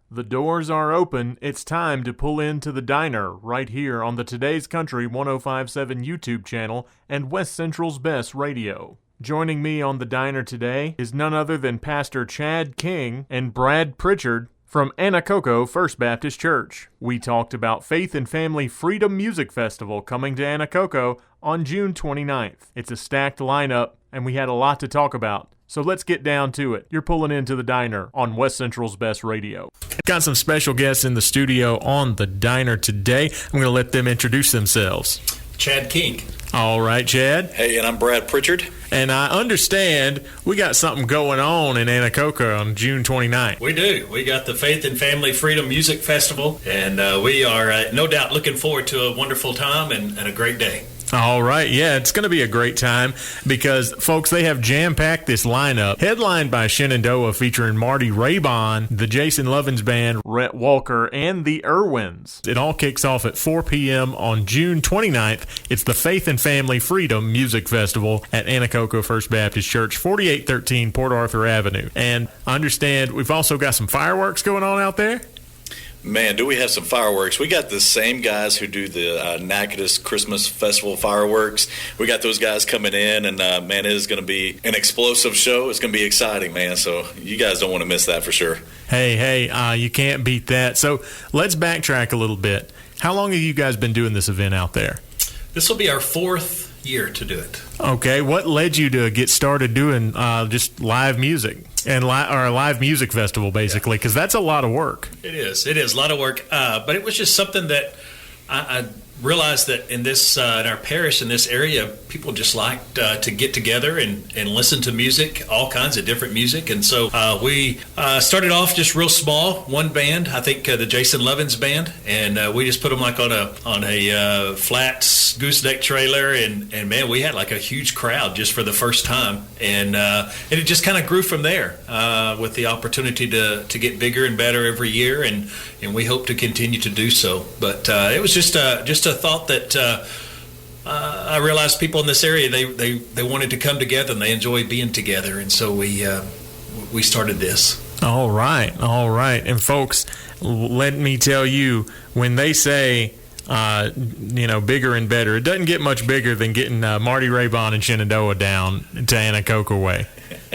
The doors are open. It's time to pull into the diner right here on the Today's Country 1057 YouTube channel and West Central's Best Radio. Joining me on the diner today is none other than Pastor Chad King and Brad Pritchard from Anacoco First Baptist Church. We talked about Faith and Family Freedom Music Festival coming to Anacoco on June 29th. It's a stacked lineup, and we had a lot to talk about. So let's get down to it. You're pulling into the diner on West Central's Best Radio. Got some special guests in the studio on the diner today. I'm going to let them introduce themselves. Chad King. All right, Chad. Hey, and I'm Brad Pritchard. And I understand we got something going on in Anacoco on June 29th. We do. We got the Faith and Family Freedom Music Festival, and we are no doubt looking forward to a wonderful time and a great day. All right. Yeah, it's going to be a great time because, folks, they have jam-packed this lineup, headlined by Shenandoah featuring Marty Raybon, the Jason Lovins Band, Rhett Walker, and the Irwins. It all kicks off at 4 p.m. on June 29th. It's the Faith and Family Freedom Music Festival at Anacoco First Baptist Church, 4813 Port Arthur Avenue. And I understand we've also got some fireworks going on out there. Man, do we have some fireworks. We got the same guys who do the Natchitoches Christmas Festival fireworks. We got those guys coming in, and man, it is going to be an explosive show. It's going to be exciting, man, so you guys don't want to miss that for sure. Hey, you can't beat that. So let's backtrack a little bit. How long have you guys been doing this event out there? This will be our fourth year to do it. Okay, what led you to get started doing just live music and or a live music festival, basically? Because that's a lot of work. It is a lot of work, but it was just something that I realized that in this in our parish, in this area, people just liked to get together and listen to music, all kinds of different music. And so we started off just real small, one band, I think the Jason Lovins Band, and we just put them like on a flat gooseneck trailer, and man, we had like a huge crowd just for the first time, and it just kind of grew from there with the opportunity to get bigger and better every year, and we hope to continue to do so. But it was just a thought that I realized people in this area, they wanted to come together and they enjoy being together, and so we started this. All right. And folks, let me tell you, when they say bigger and better, it doesn't get much bigger than getting Marty Raybon and Shenandoah down to Anacoco way.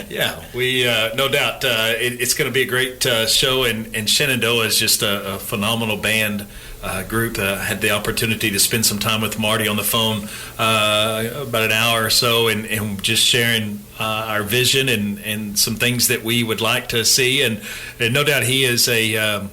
Yeah, we no doubt it's going to be a great show, and Shenandoah is just a phenomenal band group. I had the opportunity to spend some time with Marty on the phone about an hour or so, and just sharing our vision and some things that we would like to see, and no doubt he is a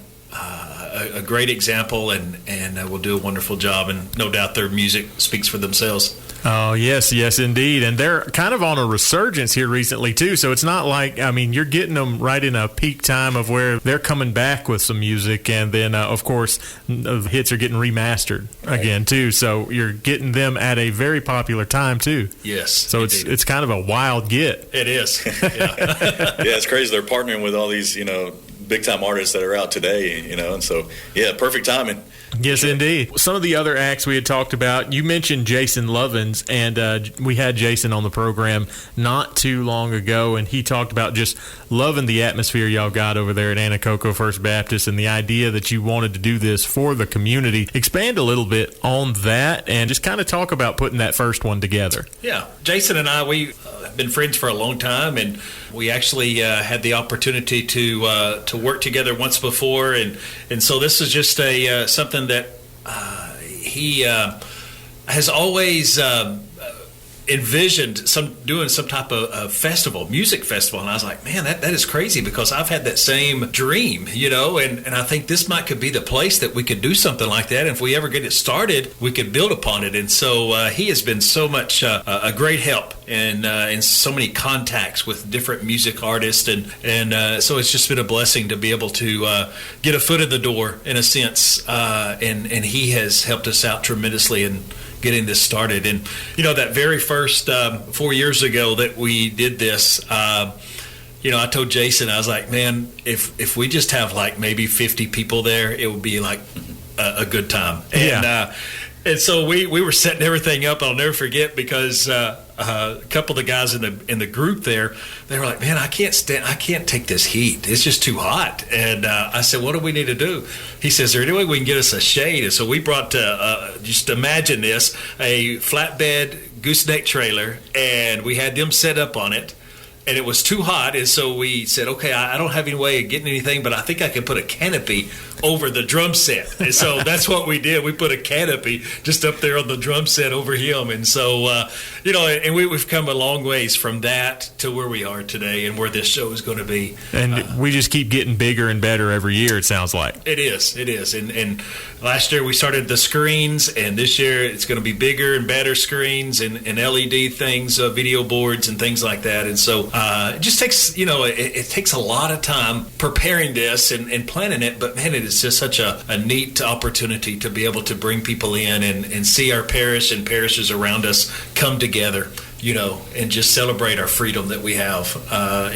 great example, and will do a wonderful job, and no doubt their music speaks for themselves. Oh, yes, indeed. And they're kind of on a resurgence here recently, too. So it's not like, you're getting them right in a peak time of where they're coming back with some music. And then, of course, the hits are getting remastered again, too. So you're getting them at a very popular time, too. Yes. So it's kind of a wild get. It is. Yeah. Yeah, it's crazy. They're partnering with all these, big-time artists that are out today, and so, yeah, perfect timing. Yes, indeed. Some of the other acts we had talked about, you mentioned Jason Lovins, and we had Jason on the program not too long ago, and he talked about just loving the atmosphere y'all got over there at Anacoco First Baptist and the idea that you wanted to do this for the community. Expand a little bit on that and just kind of talk about putting that first one together. Yeah, Jason and I, we have been friends for a long time, and we actually had the opportunity to work together once before, and so this is just something that he has always envisioned doing some type of festival, music festival, and I was like, man, that is crazy, because I've had that same dream, and I think this could be the place that we could do something like that, and if we ever get it started, we could build upon it. And so he has been so much a great help, and so many contacts with different music artists, and so it's just been a blessing to be able to get a foot in the door, in a sense, and he has helped us out tremendously in getting this started. And that very first 4 years ago that we did this, I told Jason, I was like, man, if we just have like maybe 50 people there, it would be like a good time. And And so we were setting everything up. I'll never forget because a couple of the guys in the group there, they were like, "Man, I can't take this heat. It's just too hot." And I said, "What do we need to do?" He says, "Is there any way we can get us a shade?" And so we brought, just imagine this, a flatbed gooseneck trailer, and we had them set up on it. And it was too hot, and so we said, okay, I don't have any way of getting anything, but I think I can put a canopy over the drum set. And so that's what we did. We put a canopy just up there on the drum set over him. And so, and we've come a long ways from that to where we are today and where this show is going to be. And we just keep getting bigger and better every year, it sounds like. It is. And last year we started the screens, and this year it's going to be bigger and better screens and LED things, video boards and things like that. And so it just takes, it takes a lot of time preparing this and planning it. But, man, it is just such a neat opportunity to be able to bring people in and see our parish and parishes around us come together, and just celebrate our freedom that we have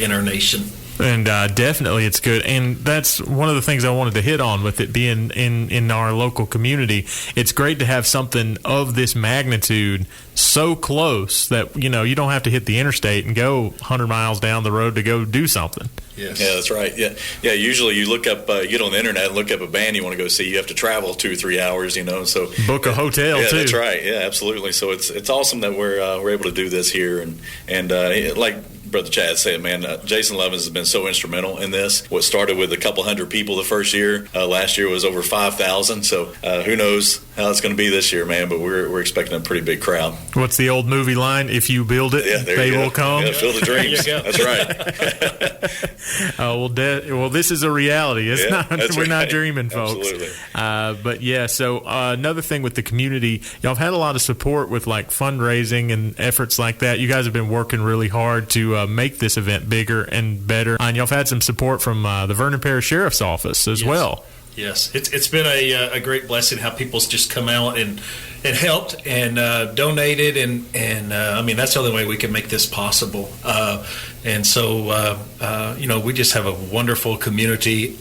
in our nation. And definitely it's good. And that's one of the things I wanted to hit on with it being in our local community. It's great to have something of this magnitude so close that, you don't have to hit the interstate and go 100 miles down the road to go do something. Yes. Yeah, that's right. Yeah. Usually you look up, you get on the internet and look up a band you want to go see. You have to travel 2 or 3 hours, So book a hotel too. That's right. Yeah, absolutely. So it's awesome that we're able to do this here, and like Brother Chad said, man, Jason Lovins has been so instrumental in this. What started with a couple hundred people the first year, last year was over 5,000. So who knows how it's going to be this year, man? But we're expecting a pretty big crowd. What's the old movie line? If you build it, they will come. Yeah, fill the dreams. That's right. Well, this is a reality. It's not. We're not dreaming, folks. Absolutely. But yeah. So another thing with the community, y'all have had a lot of support with like fundraising and efforts like that. You guys have been working really hard to make this event bigger and better. And y'all have had some support from the Vernon Parish Sheriff's Office as well. Yes, it's been a great blessing how people's just come out and helped and donated and I mean that's the only way we can make this possible. And so we just have a wonderful community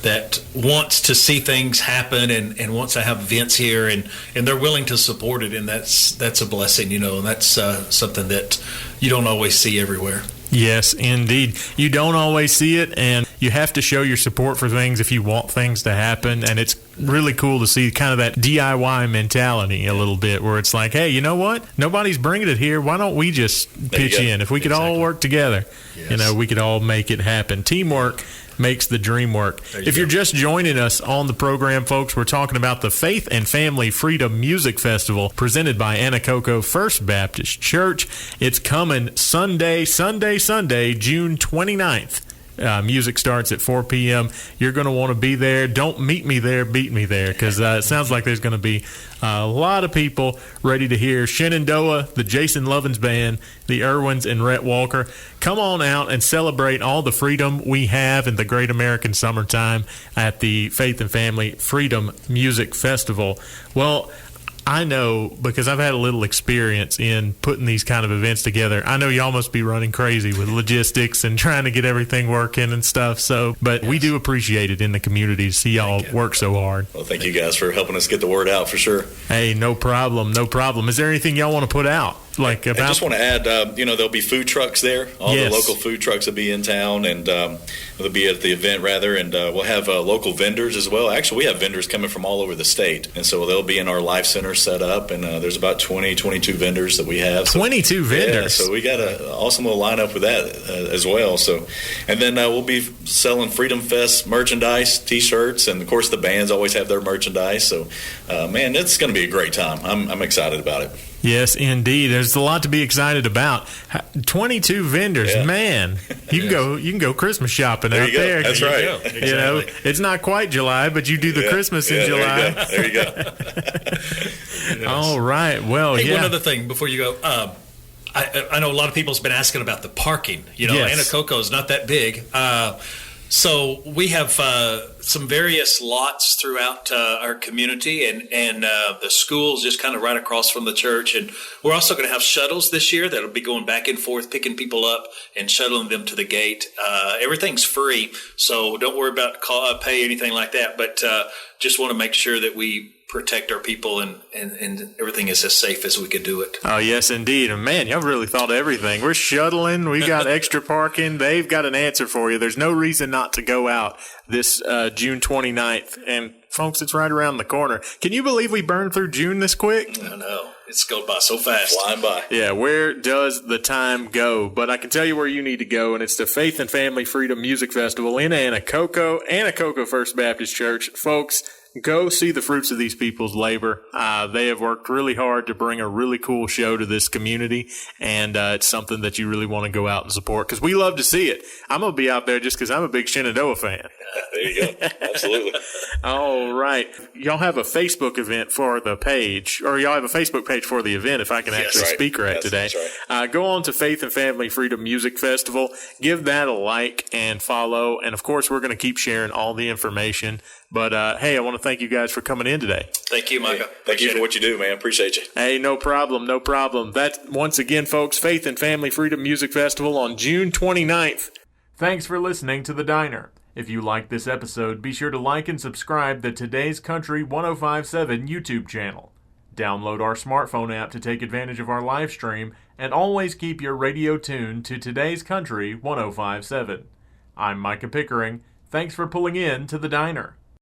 that wants to see things happen and wants to have events here and they're willing to support it, and that's a blessing, and that's something that you don't always see everywhere. Yes, indeed. You don't always see it, and you have to show your support for things if you want things to happen, and it's really cool to see kind of that DIY mentality a little bit where it's like, hey, you know what? Nobody's bringing it here. Why don't we just pitch in? If we could all work together, we could all make it happen. Teamwork makes the dream work. If you're just joining us on the program, folks, we're talking about the Faith and Family Freedom Music Festival presented by Anacoco First Baptist Church. It's coming Sunday, June 29th. Music starts at 4 p.m. You're going to want to be there. Don't meet me there, beat me there, because it sounds like there's going to be a lot of people ready to hear Shenandoah, the Jason Lovins Band, the Irwins, and Rhett Walker. Come on out and celebrate all the freedom we have in the great American summertime at the Faith and Family Freedom Music Festival. Well, I know, because I've had a little experience in putting these kind of events together. I know y'all must be running crazy with logistics and trying to get everything working and stuff. But we do appreciate it in the community to see y'all work so hard. Well, thank you guys for helping us get the word out for sure. Hey, no problem. Is there anything y'all want to put out? I just want to add, there'll be food trucks there. All the local food trucks will be in town, and they'll be at the event, rather. And we'll have local vendors as well. Actually, we have vendors coming from all over the state, and so they'll be in our life center set up. And there's about 22 vendors that we have. 22 vendors. Yeah, so we got an awesome little lineup with that as well. So, and then we'll be selling Freedom Fest merchandise, T-shirts, and of course the bands always have their merchandise. So, man, it's going to be a great time. I'm excited about it. Yes, indeed. There's a lot to be excited about. 22 vendors, man. You can go Christmas shopping out there. That's right. Exactly. It's not quite July, but you do the Christmas in July. There you go. All right. Well, one other thing before you go. I know a lot of people's been asking about the parking. Anacoco is not that big. So we have some various lots throughout our community, and the school's just kind of right across from the church. And we're also going to have shuttles this year that'll be going back and forth, picking people up and shuttling them to the gate. Everything's free, so don't worry about pay anything like that. But just want to make sure that we protect our people and everything is as safe as we could do it. Oh, yes, indeed. And man, y'all really thought of everything. We're shuttling. We got extra parking. They've got an answer for you. There's no reason not to go out this June 29th. And folks, it's right around the corner. Can you believe we burned through June this quick? I know. It's going by so fast. Flying by. Yeah, where does the time go? But I can tell you where you need to go, and it's the Faith and Family Freedom Music Festival in Anacoco First Baptist Church. Folks, go see the fruits of these people's labor. They have worked really hard to bring a really cool show to this community, and it's something that you really want to go out and support because we love to see it. I'm going to be out there just because I'm a big Shenandoah fan. There you go. Absolutely. All right. Y'all have a Facebook event for the page, or y'all have a Facebook page for the event, if I can actually speak right today. That's right. Go on to Faith and Family Freedom Music Festival. Give that a like and follow. And, of course, we're going to keep sharing all the information. But, hey, I want to thank you guys for coming in today. Thank you, Micah. Thank you for what you do, man. Appreciate you. Hey, no problem. No problem. That's, once again, folks, Faith and Family Freedom Music Festival on June 29th. Thanks for listening to The Diner. If you liked this episode, be sure to like and subscribe the Today's Country 1057 YouTube channel. Download our smartphone app to take advantage of our live stream, and always keep your radio tuned to Today's Country 1057. I'm Micah Pickering. Thanks for pulling in to The Diner.